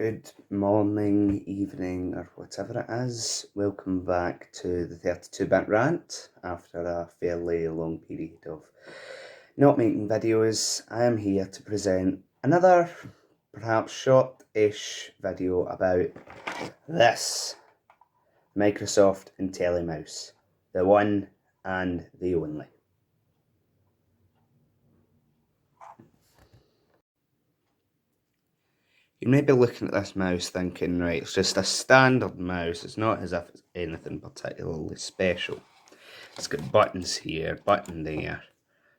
Good morning, evening, or whatever it is. Welcome back to the 32-bit rant after a fairly long period of not making videos. I am here to present another, perhaps short-ish video about this Microsoft Intellimouse, the one and the only. You may be looking at this mouse thinking, right, it's just a standard mouse. It's not as if it's anything particularly special. It's got buttons here, button there,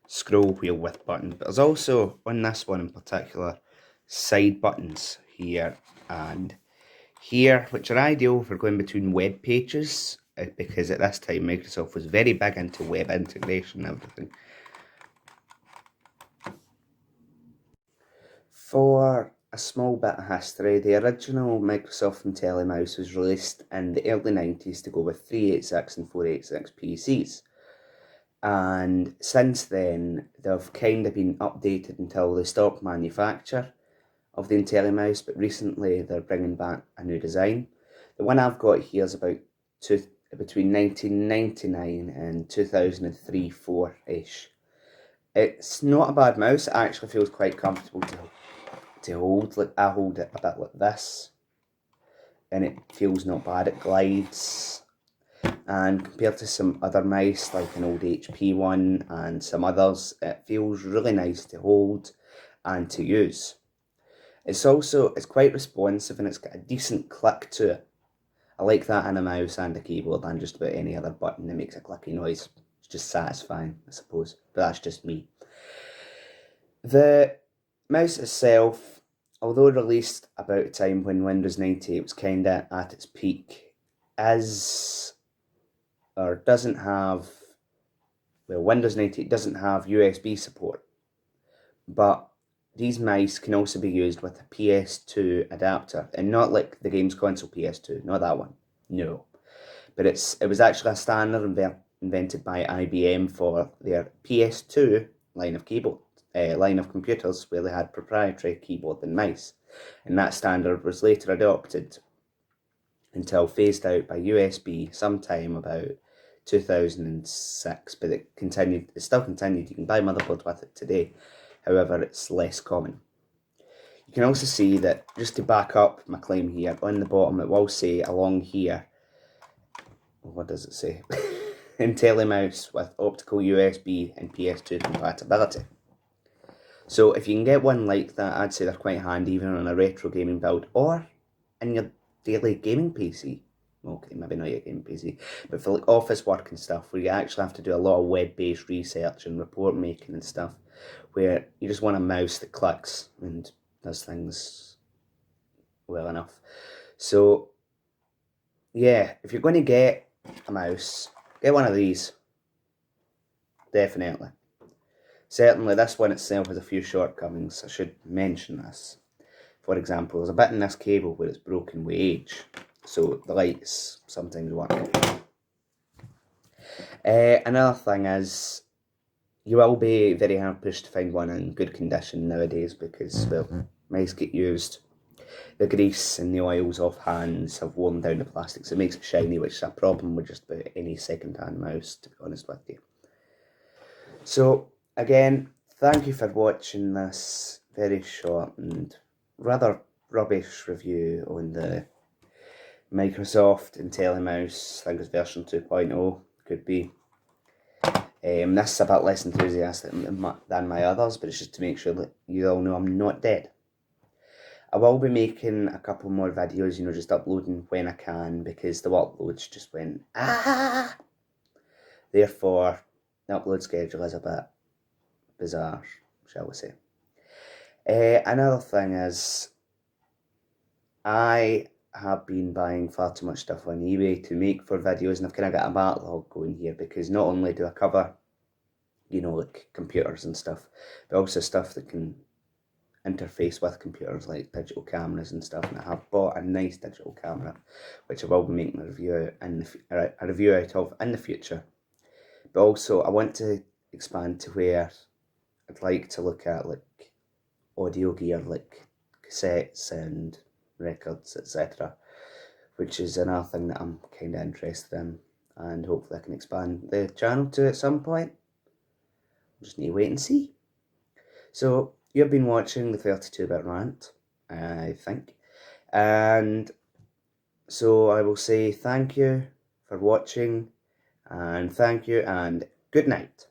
scroll wheel with button. But there's also, on this one in particular, side buttons here and here, which are ideal for going between web pages, because at this time Microsoft was very big into web integration and everything. For a small bit of history, the original Microsoft Intellimouse was released in the early 90s to go with 386 and 486 PCs. And since then, they've kind of been updated until they stopped manufacture of the Intellimouse, but recently they're bringing back a new design. The one I've got here is about between 1999 and 2003-4-ish. It's not a bad mouse. It actually feels quite comfortable to hold. Like, I hold it a bit like this, and it feels not bad. It glides, and compared to some other mice like an old HP one and some others, it feels really nice to hold and to use. It's quite responsive, and it's got a decent click to it. I like that in a mouse and a keyboard and just about any other button that makes a clicky noise. It's just satisfying, I suppose, but that's just me. The mouse itself, although released about a time when Windows 98 was kinda at its peak, Windows 98 doesn't have USB support, but these mice can also be used with a PS2 adapter, and not like the games console PS2, not that one, no. But it was actually a standard invented by IBM for their PS2 line of computers, where they had proprietary keyboard and mice, and that standard was later adopted until phased out by USB sometime about 2006, but it still continued. You can buy motherboards with it today, however it's less common. You can also see that, just to back up my claim here, on the bottom it will say along here, what does it say? Intellimouse with optical USB and PS2 compatibility. So if you can get one like that, I'd say they're quite handy even on a retro gaming build or in your daily gaming PC. Okay, maybe not your gaming PC, but for like office work and stuff, where you actually have to do a lot of web-based research and report making and stuff, where you just want a mouse that clicks and does things well enough. So yeah, if you're going to get a mouse, get one of these. Definitely. Certainly, this one itself has a few shortcomings. I should mention this. For example, there's a bit in this cable where it's broken with age, so the lights sometimes work. Another thing is, you will be very hard pushed to find one in good condition nowadays because, well, mice get used. The grease and the oils off hands have worn down the plastics. It makes it shiny, which is a problem with just about any second-hand mouse, to be honest with you. So, again, thank you for watching this very short and rather rubbish review on the Microsoft Intellimouse. I think it's version 2.0, could be. This is a bit less enthusiastic than my others, but it's just to make sure that you all know I'm not dead. I will be making a couple more videos, just uploading when I can, because the uploads just went, Therefore, the upload schedule is a bit bizarre, shall we say. Another thing is, I have been buying far too much stuff on eBay to make for videos, and I've kind of got a backlog going here, because not only do I cover, like computers and stuff, but also stuff that can interface with computers, like digital cameras and stuff, and I have bought a nice digital camera, which I will be making a review out of in the future. But also, I want to expand to where I'd like to look at like audio gear, like cassettes and records, etc., which is another thing that I'm kind of interested in, and hopefully I can expand the channel to at some point. Just need to wait and see. So, you've been watching the 32-bit rant, I think, and so I will say thank you for watching, and thank you, and good night.